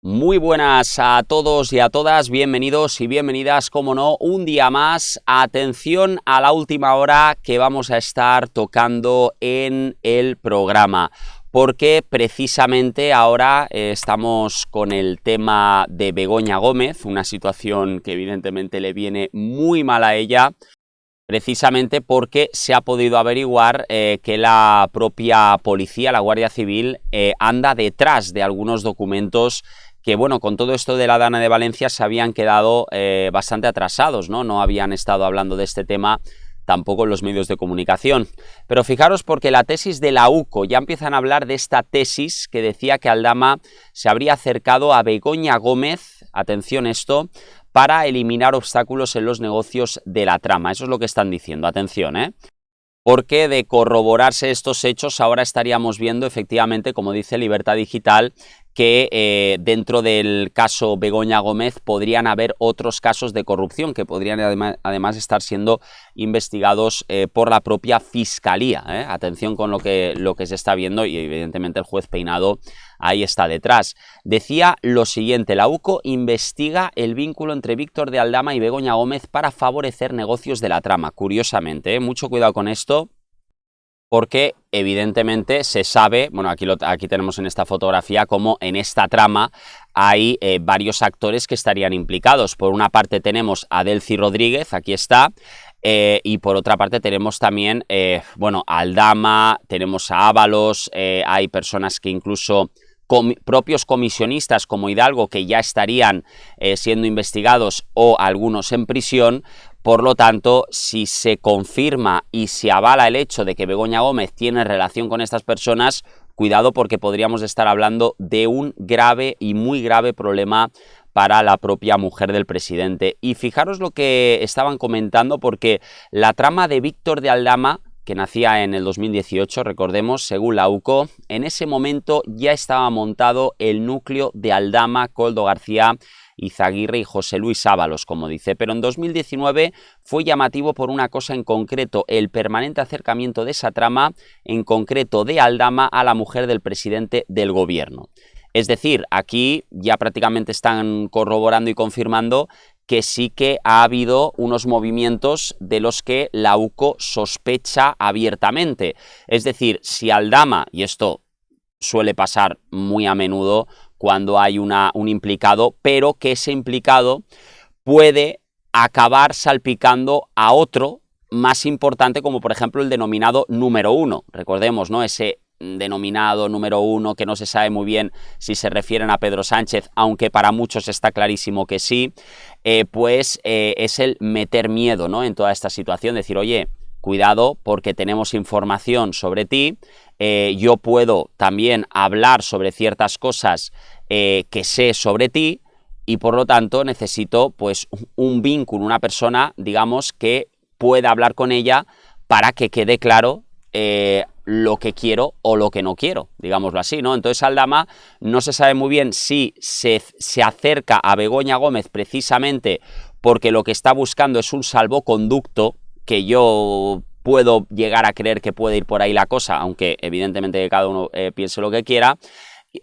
Muy buenas a todos y a todas, bienvenidos y bienvenidas, como no, un día más. Atención a la última hora que vamos a estar tocando en el programa, porque precisamente ahora estamos con el tema de Begoña Gómez, una situación que evidentemente le viene muy mal a ella, precisamente porque se ha podido averiguar que la propia policía, la Guardia Civil, anda detrás de algunos documentos que, bueno, con todo esto de la Dana de Valencia se habían quedado bastante atrasados, ¿no? No habían estado hablando de este tema tampoco en los medios de comunicación. Pero fijaros, porque la tesis de la UCO, ya empiezan a hablar de esta tesis que decía que Aldama se habría acercado a Begoña Gómez, atención esto, para eliminar obstáculos en los negocios de la trama. Eso es lo que están diciendo, atención, porque de corroborarse estos hechos ahora estaríamos viendo efectivamente, como dice Libertad Digital, que dentro del caso Begoña Gómez podrían haber otros casos de corrupción que podrían además estar siendo investigados por la propia Fiscalía. Atención con lo que se está viendo, y evidentemente el juez Peinado ahí está detrás. Decía lo siguiente: la UCO investiga el vínculo entre Víctor de Aldama y Begoña Gómez para favorecer negocios de la trama. Curiosamente, mucho cuidado con esto, porque evidentemente se sabe, bueno, aquí tenemos en esta fotografía como en esta trama hay varios actores que estarían implicados. Por una parte tenemos a Delcy Rodríguez, aquí está, y por otra parte tenemos también, bueno, a Aldama, tenemos a Ábalos, hay personas que incluso propios comisionistas como Hidalgo que ya estarían siendo investigados o algunos en prisión. Por lo tanto, si se confirma y se avala el hecho de que Begoña Gómez tiene relación con estas personas, cuidado, porque podríamos estar hablando de un grave y muy grave problema para la propia mujer del presidente. Y fijaros lo que estaban comentando, porque la trama de Víctor de Aldama, que nacía en el 2018, recordemos, según la UCO, en ese momento ya estaba montado el núcleo de Aldama, Koldo García, Izaguirre y José Luis Ábalos, como dice, pero en 2019 fue llamativo por una cosa en concreto: el permanente acercamiento de esa trama, en concreto de Aldama, a la mujer del presidente del gobierno. Es decir, aquí ya prácticamente están corroborando y confirmando que sí que ha habido unos movimientos de los que la UCO sospecha abiertamente. Es decir, si Aldama, y esto suele pasar muy a menudo cuando hay un implicado, pero que ese implicado puede acabar salpicando a otro más importante, como por ejemplo el denominado número uno. Recordemos, ¿no?, ese denominado número uno, que no se sabe muy bien si se refieren a Pedro Sánchez, aunque para muchos está clarísimo que sí, es el meter miedo, ¿no?, en toda esta situación, decir, oye, cuidado porque tenemos información sobre ti, yo puedo también hablar sobre ciertas cosas que sé sobre ti, y por lo tanto necesito pues un vínculo, una persona, digamos, que pueda hablar con ella para que quede claro lo que quiero o lo que no quiero, digámoslo así, ¿no? Entonces Aldama no se sabe muy bien si se acerca a Begoña Gómez precisamente porque lo que está buscando es un salvoconducto, que yo puedo llegar a creer que puede ir por ahí la cosa, aunque evidentemente cada uno piense lo que quiera,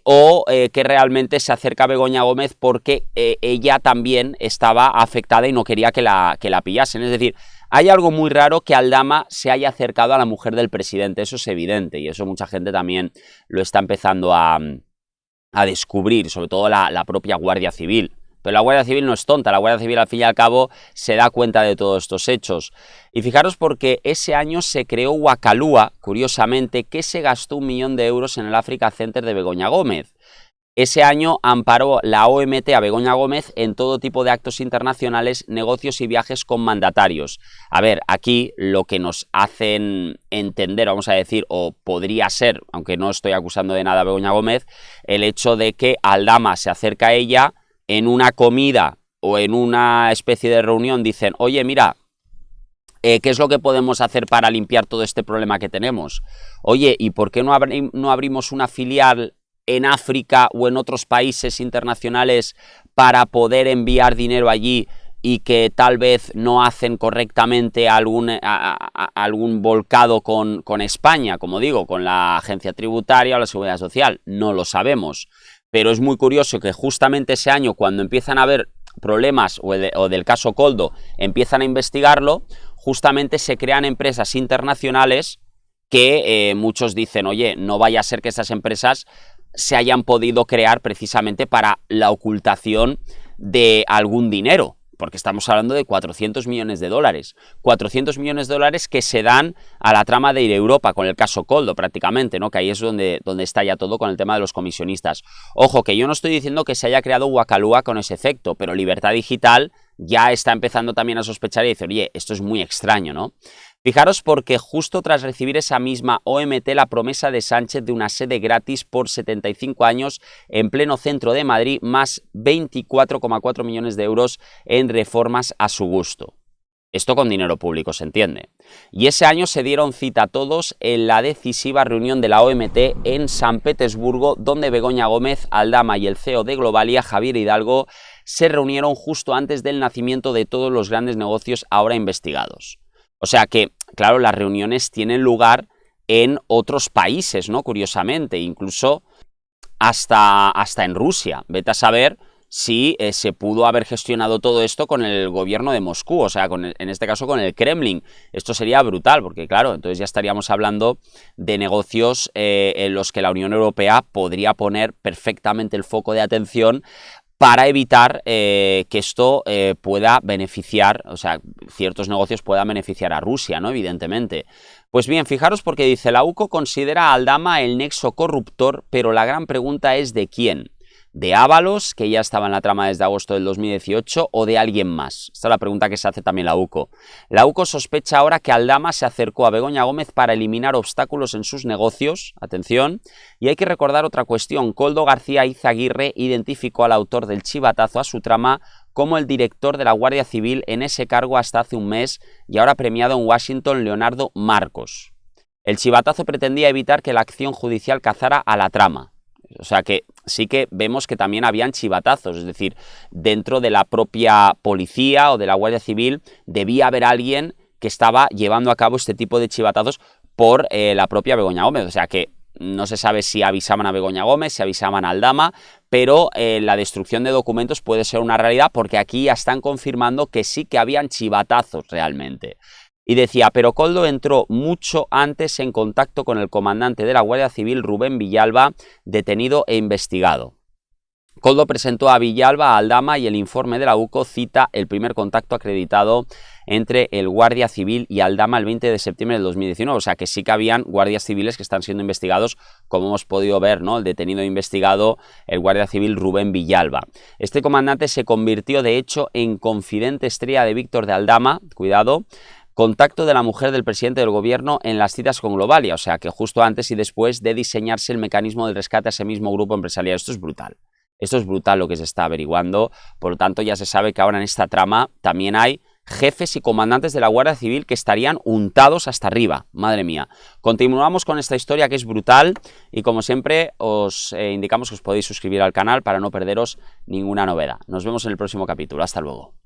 o que realmente se acerca a Begoña Gómez porque ella también estaba afectada y no quería que la pillasen. Es decir, hay algo muy raro que Aldama se haya acercado a la mujer del presidente, eso es evidente, y eso mucha gente también lo está empezando a descubrir, sobre todo la propia Guardia Civil. Pero la Guardia Civil no es tonta, la Guardia Civil al fin y al cabo se da cuenta de todos estos hechos. Y fijaros, porque ese año se creó Wakalua, curiosamente, que se gastó 1 millón de euros en el Africa Center de Begoña Gómez. Ese año amparó la OMT a Begoña Gómez en todo tipo de actos internacionales, negocios y viajes con mandatarios. A ver, aquí lo que nos hacen entender, vamos a decir, o podría ser, aunque no estoy acusando de nada a Begoña Gómez, el hecho de que Aldama se acerca a ella en una comida o en una especie de reunión, dicen, oye, mira, ¿qué es lo que podemos hacer para limpiar todo este problema que tenemos? Oye, ¿y por qué no abrimos una filial en África o en otros países internacionales para poder enviar dinero allí y que tal vez no hacen correctamente algún volcado con España, como digo, con la agencia tributaria o la seguridad social? No lo sabemos. pero es muy curioso que justamente ese año, cuando empiezan a haber problemas o del caso Koldo, empiezan a investigarlo, justamente se crean empresas internacionales que muchos dicen, oye, no vaya a ser que esas empresas se hayan podido crear precisamente para la ocultación de algún dinero, porque estamos hablando de 400 millones de dólares. 400 millones de dólares que se dan a la trama de ir a Europa, con el caso Koldo prácticamente, ¿no? Que ahí es donde está ya todo con el tema de los comisionistas. Ojo, que yo no estoy diciendo que se haya creado Wacalúa con ese efecto, pero Libertad Digital ya está empezando también a sospechar y decir, oye, esto es muy extraño, ¿no? Fijaros porque justo tras recibir esa misma OMT la promesa de Sánchez de una sede gratis por 75 años en pleno centro de Madrid, más 24,4 millones de euros en reformas a su gusto. Esto con dinero público, se entiende. Y ese año se dieron cita todos en la decisiva reunión de la OMT en San Petersburgo, donde Begoña Gómez, Aldama y el CEO de Globalia, Javier Hidalgo, se reunieron justo antes del nacimiento de todos los grandes negocios ahora investigados. O sea que, claro, las reuniones tienen lugar en otros países, ¿no? Curiosamente, incluso hasta en Rusia. Vete a saber si se pudo haber gestionado todo esto con el gobierno de Moscú, o sea, en este caso con el Kremlin. Esto sería brutal, porque claro, entonces ya estaríamos hablando de negocios en los que la Unión Europea podría poner perfectamente el foco de atención para evitar que esto pueda beneficiar, o sea, ciertos negocios puedan beneficiar a Rusia, ¿no? Evidentemente. Pues bien, fijaros porque dice, la UCO considera a Aldama el nexo corruptor, pero la gran pregunta es ¿de quién? ¿De Ábalos, que ya estaba en la trama desde agosto del 2018, o de alguien más? Esta es la pregunta que se hace también la UCO. La UCO sospecha ahora que Aldama se acercó a Begoña Gómez para eliminar obstáculos en sus negocios, atención, y hay que recordar otra cuestión. Koldo García Izaguirre identificó al autor del chivatazo a su trama como el director de la Guardia Civil en ese cargo hasta hace un mes y ahora premiado en Washington, Leonardo Marcos. El chivatazo pretendía evitar que la acción judicial cazara a la trama. O sea que sí que vemos que también habían chivatazos, es decir, dentro de la propia policía o de la Guardia Civil debía haber alguien que estaba llevando a cabo este tipo de chivatazos por la propia Begoña Gómez. O sea que no se sabe si avisaban a Begoña Gómez, si avisaban a Aldama, pero la destrucción de documentos puede ser una realidad porque aquí ya están confirmando que sí que habían chivatazos realmente. Y decía, pero Koldo entró mucho antes en contacto con el comandante de la Guardia Civil, Rubén Villalba, detenido e investigado. Koldo presentó a Villalba, a Aldama y el informe de la UCO cita el primer contacto acreditado entre el Guardia Civil y Aldama el 20 de septiembre del 2019. O sea que sí que habían guardias civiles que están siendo investigados, como hemos podido ver, ¿no? El detenido investigado, el Guardia Civil Rubén Villalba. Este comandante se convirtió, de hecho, en confidente estrella de Víctor de Aldama, cuidado, contacto de la mujer del presidente del gobierno en las citas con Globalia, o sea que justo antes y después de diseñarse el mecanismo del rescate a ese mismo grupo empresarial. Esto es brutal. Esto es brutal lo que se está averiguando, por lo tanto ya se sabe que ahora en esta trama también hay jefes y comandantes de la Guardia Civil que estarían untados hasta arriba, madre mía. Continuamos con esta historia que es brutal y como siempre os indicamos que os podéis suscribir al canal para no perderos ninguna novedad. Nos vemos en el próximo capítulo, hasta luego.